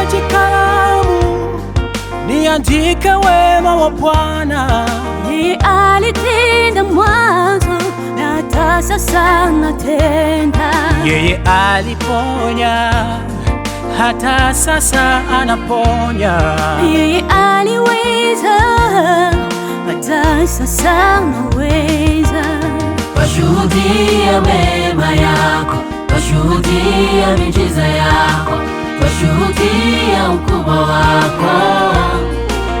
nahitaji kalamu niandike wema wa Bwana. Yeye alitenda mwanzo na hata sasa anatenda. Yeye aliponya hata sasa anaponya. Yeye aliweza hata sasa anaweza. Twashuhudia mema yako, twashuhudia miujiza yako, twashuhudia ukubwa wako.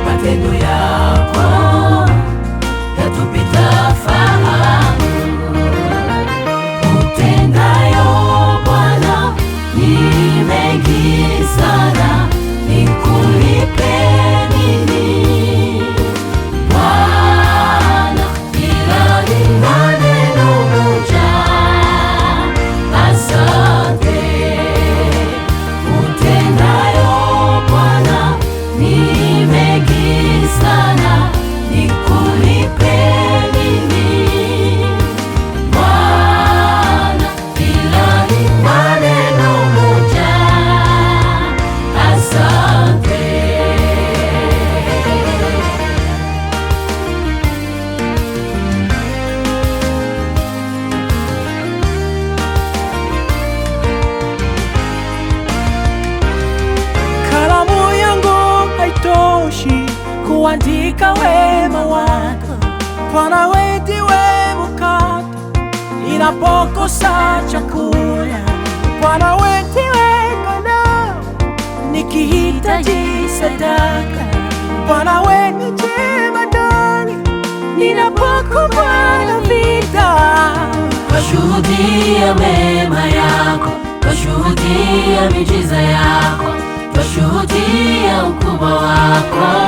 Matendo yako yatupita fahamu. Utendayo Bwana ni mengi sana, nikulipe nini Bwana? Ila nina neno moja, asante. Utendayo Bwana ni mengi sana, nikulipe nini Bwana? Ila nina neno moja, asante. Kalamu yangu haitoshi kuandika wema wako. Bwana wewe ndiwe mkate ninapokosa chakula. Bwana wewe ndiwe kondoo nikihitaji sadaka. Bwana wewe ni jemadari ninapokumbwa na vita. Twashuhudia mema yako, twashuhudia miujiza yako, twashuhudia ukubwa wako.